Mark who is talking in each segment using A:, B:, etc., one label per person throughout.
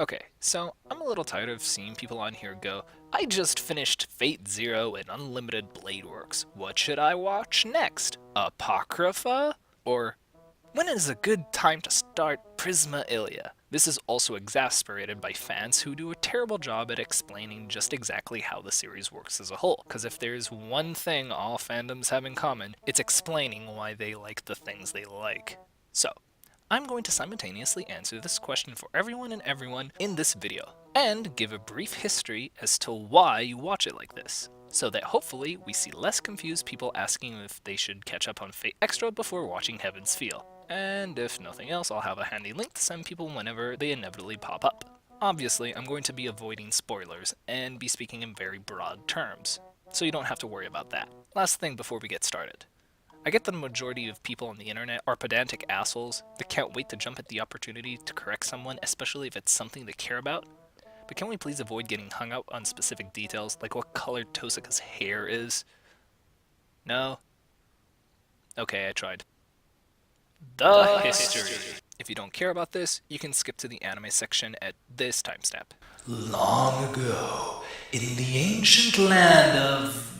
A: Okay, so I'm a little tired of seeing people on here go, I just finished Fate Zero and Unlimited Blade Works. What should I watch next? Apocrypha? Or when is a good time to start Prisma Ilia? This is also exasperated by fans who do a terrible job at explaining just exactly how the series works as a whole. Because if there's one thing all fandoms have in common, it's explaining why they like the things they like. So, I'm going to simultaneously answer this question for everyone and everyone in this video, and give a brief history as to why you watch it like this, so that hopefully we see less confused people asking if they should catch up on Fate Extra before watching Heaven's Feel. And if nothing else, I'll have a handy link to send people whenever they inevitably pop up. Obviously, I'm going to be avoiding spoilers and be speaking in very broad terms, so you don't have to worry about that. Last thing before we get started. I get the majority of people on the internet are pedantic assholes that can't wait to jump at the opportunity to correct someone, especially if it's something they care about. But can we please avoid getting hung up on specific details, like what color Tosaka's hair is? No? Okay, I tried. The history. If you don't care about this, you can skip to the anime section at this timestamp. Long ago, in the ancient land of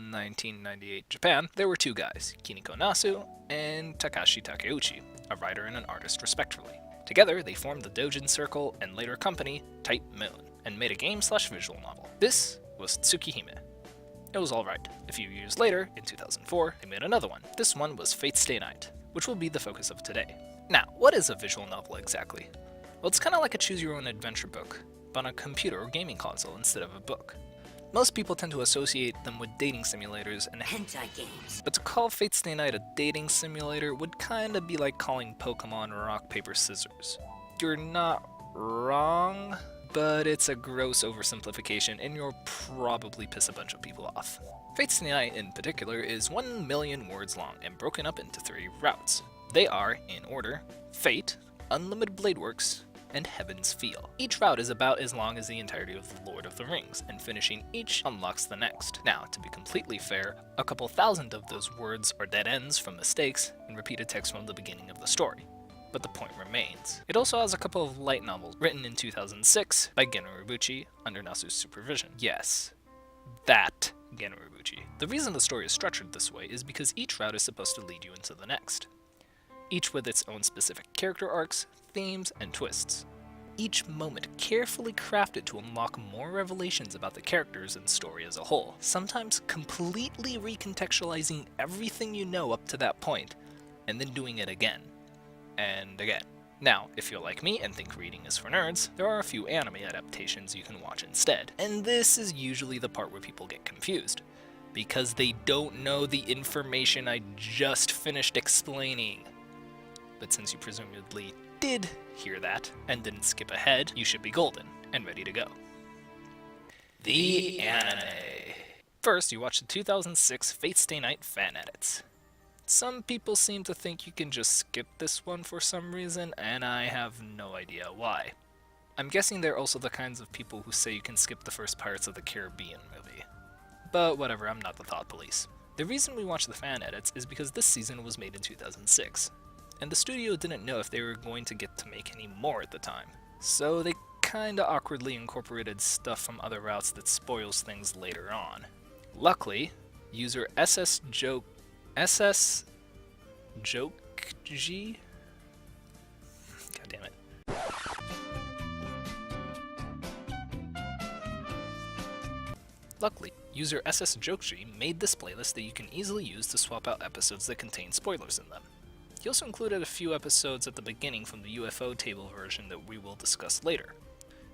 A: 1998 Japan, there were two guys, Kiniko Nasu and Takashi Takeuchi, a writer and an artist respectively. Together, they formed the Dojin Circle and later company Type Moon, and made a game/visual novel. This was Tsukihime. It was alright. A few years later, in 2004, they made another one. This one was Fate Stay Night, which will be the focus of today. Now, what is a visual novel exactly? Well, it's kinda like a choose-your-own-adventure book, but on a computer or gaming console instead of a book. Most people tend to associate them with dating simulators and hentai games, but to call Fate Stay Night a dating simulator would kinda be like calling Pokemon rock, paper, scissors. You're not wrong, but it's a gross oversimplification and you'll probably piss a bunch of people off. Fate Stay Night in particular is 1 million words long and broken up into 3 routes. They are, in order, Fate, Unlimited Blade Works, and Heaven's Feel. Each route is about as long as the entirety of The Lord of the Rings, and finishing each unlocks the next. Now, to be completely fair, a couple thousand of those words are dead ends from mistakes and repeated text from the beginning of the story. But the point remains. It also has a couple of light novels written in 2006 by Gen Urobuchi under Nasu's supervision. Yes, that Gen Urobuchi. The reason the story is structured this way is because each route is supposed to lead you into the next, each with its own specific character arcs, themes, and twists. Each moment carefully crafted to unlock more revelations about the characters and story as a whole, sometimes completely recontextualizing everything you know up to that point, and then doing it again, and again. Now, if you're like me and think reading is for nerds, there are a few anime adaptations you can watch instead, and this is usually the part where people get confused, because they don't know the information I just finished explaining. But since you presumably did hear that and didn't skip ahead, you should be golden and ready to go. The anime. First, you watch the 2006 Fate Stay Night fan edits. Some people seem to think you can just skip this one for some reason, and I have no idea why. I'm guessing they're also the kinds of people who say you can skip the first Pirates of the Caribbean movie. But whatever, I'm not the thought police. The reason we watch the fan edits is because this season was made in 2006. And the studio didn't know if they were going to get to make any more at the time. So they kinda awkwardly incorporated stuff from other routes that spoils things later on. Luckily, user SS Jokeji? God damn it. Luckily, user SSJokeji made this playlist that you can easily use to swap out episodes that contain spoilers in them. He also included a few episodes at the beginning from the UFO table version that we will discuss later,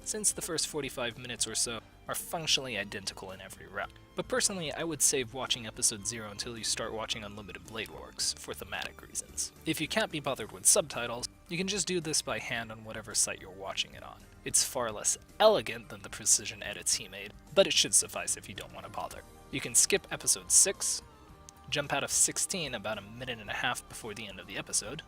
A: since the first 45 minutes or so are functionally identical in every route. But personally, I would save watching episode 0 until you start watching Unlimited Blade Works, for thematic reasons. If you can't be bothered with subtitles, you can just do this by hand on whatever site you're watching it on. It's far less elegant than the precision edits he made, but it should suffice if you don't want to bother. You can skip episode 6, jump out of 16 about a minute and a half before the end of the episode,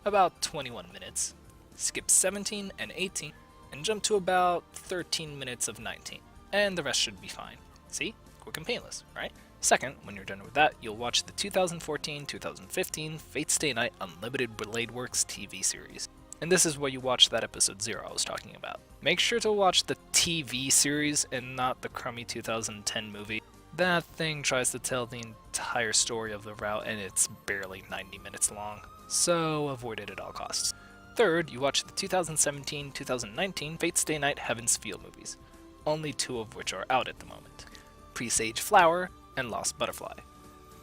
A: about 21 minutes, skip 17 and 18, and jump to about 13 minutes of 19, and the rest should be fine. See? Quick and painless, right? Second, when you're done with that, you'll watch the 2014-2015 Fate Stay Night Unlimited Blade Works TV series. And this is where you watch that episode 0 I was talking about. Make sure to watch the TV series and not the crummy 2010 movie. That thing tries to tell the entire story of the route and it's barely 90 minutes long, so avoid it at all costs. Third, you watch the 2017-2019 Fate Stay Night Heaven's Feel movies, only 2 of which are out at the moment. Presage Flower and Lost Butterfly,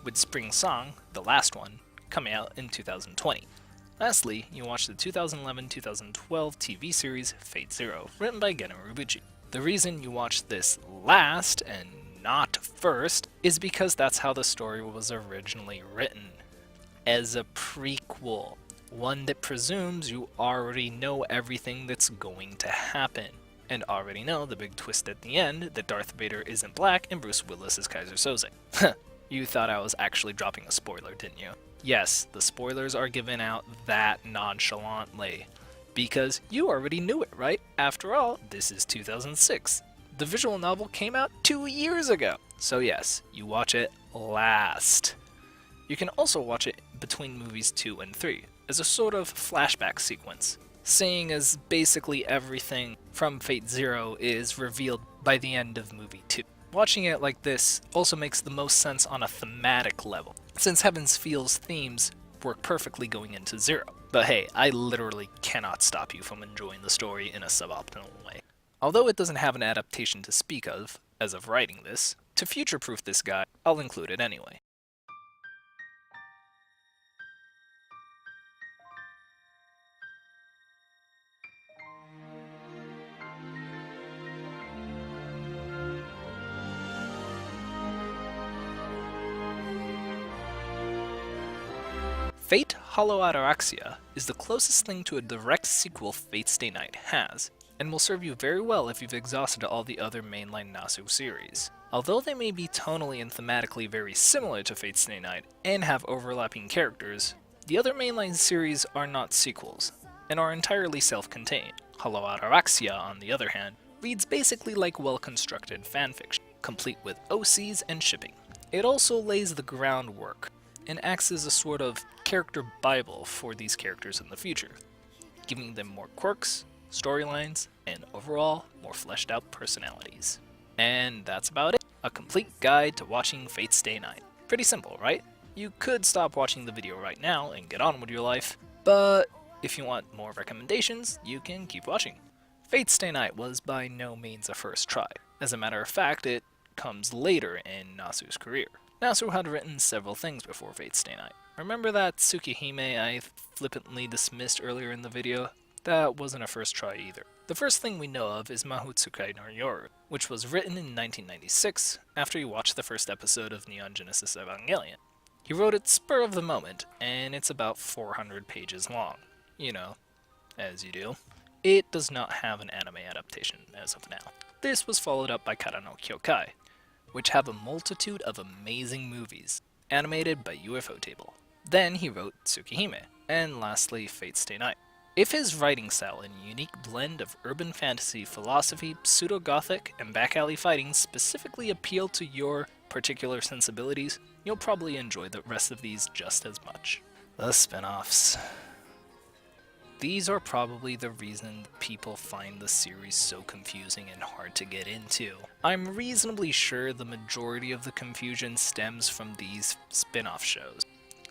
A: with Spring Song, the last one, coming out in 2020. Lastly, you watch the 2011-2012 TV series Fate Zero, written by Gen Urobuchi. The reason you watch this last and not first is because that's how the story was originally written, as a prequel, one that presumes you already know everything that's going to happen, and already know the big twist at the end that Darth Vader isn't black and Bruce Willis is Kaiser Soze. You thought I was actually dropping a spoiler, didn't you? Yes, the spoilers are given out that nonchalantly, because you already knew it, right? After all, this is 2006. The visual novel came out 2 years ago. So yes, you watch it last. You can also watch it between movies 2 and 3, as a sort of flashback sequence, seeing as basically everything from Fate Zero is revealed by the end of movie 2. Watching it like this also makes the most sense on a thematic level, since Heaven's Feel's themes work perfectly going into Zero. But hey, I literally cannot stop you from enjoying the story in a suboptimal way. Although it doesn't have an adaptation to speak of, as of writing this, to future-proof this guy, I'll include it anyway. Fate Hollow Ataraxia is the closest thing to a direct sequel Fate Stay Night has, and will serve you very well if you've exhausted all the other mainline Nasu series. Although they may be tonally and thematically very similar to Fate Stay Night and have overlapping characters, the other mainline series are not sequels, and are entirely self-contained. Hollow Ataraxia, on the other hand, reads basically like well-constructed fanfiction, complete with OCs and shipping. It also lays the groundwork, and acts as a sort of character bible for these characters in the future, giving them more quirks, storylines, and overall more fleshed out personalities. And that's about it. A complete guide to watching Fate Stay Night. Pretty simple, right? You could stop watching the video right now and get on with your life, but if you want more recommendations, you can keep watching. Fate Stay Night was by no means a first try. As a matter of fact, it comes later in Nasu's career. Nasu had written several things before Fate Stay Night. Remember that Tsukihime I flippantly dismissed earlier in the video? That wasn't a first try either. The first thing we know of is Mahotsukai no Yoru, which was written in 1996 after he watched the first episode of Neon Genesis Evangelion. He wrote it spur of the moment, and it's about 400 pages long. You know, as you do. It does not have an anime adaptation as of now. This was followed up by Kara no Kyokai, which have a multitude of amazing movies, animated by UFO Table. Then he wrote Tsukihime, and lastly Fate Stay Night. If his writing style and unique blend of urban fantasy, philosophy, pseudo-gothic, and back-alley fighting specifically appeal to your particular sensibilities, you'll probably enjoy the rest of these just as much. The spin-offs. These are probably the reason people find the series so confusing and hard to get into. I'm reasonably sure the majority of the confusion stems from these spin-off shows.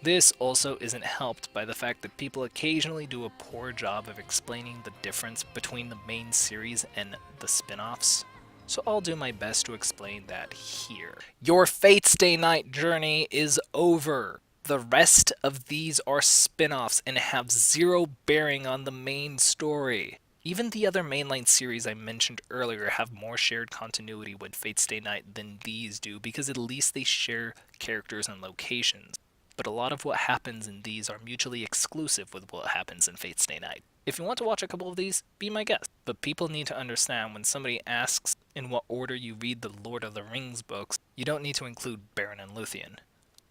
A: This also isn't helped by the fact that people occasionally do a poor job of explaining the difference between the main series and the spin-offs. So I'll do my best to explain that here. Your Fate Stay Night journey is over. The rest of these are spin-offs and have zero bearing on the main story. Even the other mainline series I mentioned earlier have more shared continuity with Fate Stay Night than these do because at least they share characters and locations. But a lot of what happens in these are mutually exclusive with what happens in Fate Stay Night. If you want to watch a couple of these, be my guest. But people need to understand when somebody asks in what order you read the Lord of the Rings books, you don't need to include Beren and Luthien.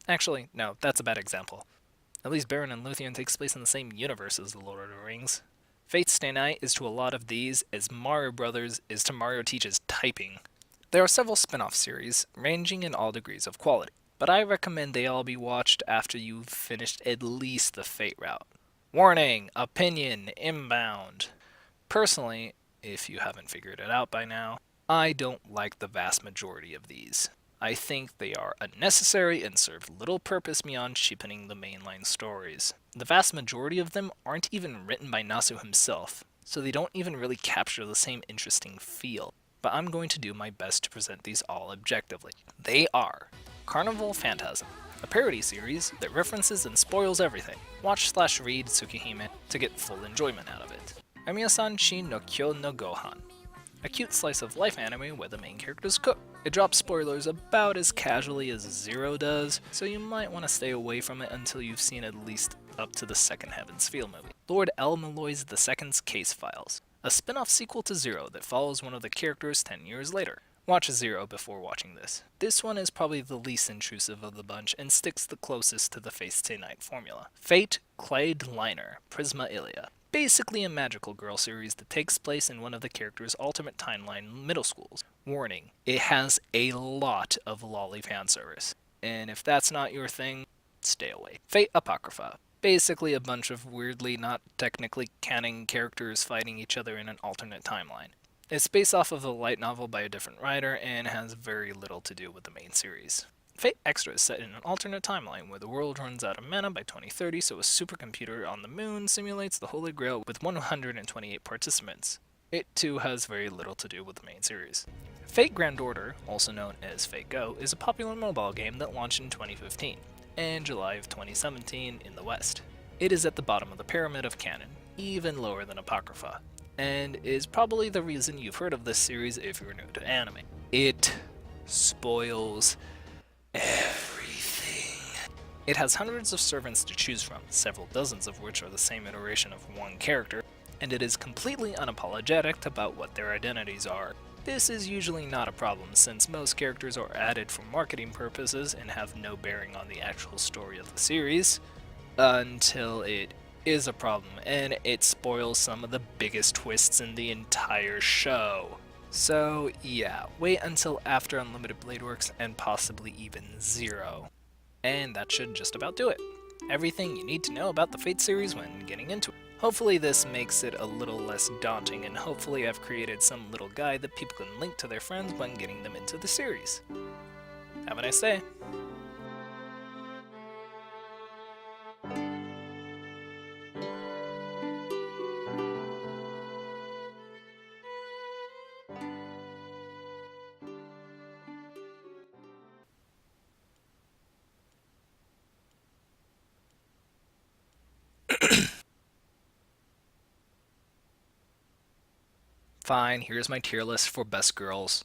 A: Actually, no, that's a bad example. At least Beren and Luthien takes place in the same universe as the Lord of the Rings. Fate Stay Night is to a lot of these as Mario Brothers is to Mario Teaches typing. There are several spin-off series, ranging in all degrees of quality, but I recommend they all be watched after you've finished at least the Fate route. Warning, opinion inbound. Personally, if you haven't figured it out by now, I don't like the vast majority of these. I think they are unnecessary and serve little purpose beyond cheapening the mainline stories. The vast majority of them aren't even written by Nasu himself, so they don't even really capture the same interesting feel. But I'm going to do my best to present these all objectively. They are Carnival Phantasm, a parody series that references and spoils everything. Watch/read Tsukihime to get full enjoyment out of it. Amiya-san Chi no Kyo no Gohan, a cute slice of life anime where the main characters cook. It drops spoilers about as casually as Zero does, so you might want to stay away from it until you've seen at least up to the second Heaven's Feel movie. Lord L. Malloy's II's Case Files, a spin-off sequel to Zero that follows one of the characters 10 years later. Watch Zero before watching this. This one is probably the least intrusive of the bunch and sticks the closest to the Fate Night formula. Fate Clade Liner, Prisma Ilia. Basically a magical girl series that takes place in one of the characters' alternate timeline middle schools. Warning, it has a lot of lolly fan service. And if that's not your thing, stay away. Fate Apocrypha. Basically a bunch of weirdly not technically canon characters fighting each other in an alternate timeline. It's based off of a light novel by a different writer and has very little to do with the main series. Fate Extra is set in an alternate timeline where the world runs out of mana by 2030, so a supercomputer on the moon simulates the Holy Grail with 128 participants. It too has very little to do with the main series. Fate Grand Order, also known as Fate Go, is a popular mobile game that launched in 2015 and July of 2017 in the West. It is at the bottom of the pyramid of canon, even lower than Apocrypha, and is probably the reason you've heard of this series if you're new to anime. It spoils everything. It has hundreds of servants to choose from, several dozens of which are the same iteration of one character, and it is completely unapologetic about what their identities are. This is usually not a problem since most characters are added for marketing purposes and have no bearing on the actual story of the series, until it is a problem, and it spoils some of the biggest twists in the entire show. So yeah, wait until after Unlimited Blade Works and possibly even Zero. And that should just about do it. Everything you need to know about the Fate series when getting into it. Hopefully this makes it a little less daunting, and hopefully I've created some little guide that people can link to their friends when getting them into the series. Have a nice day. Fine, here's my tier list for best girls.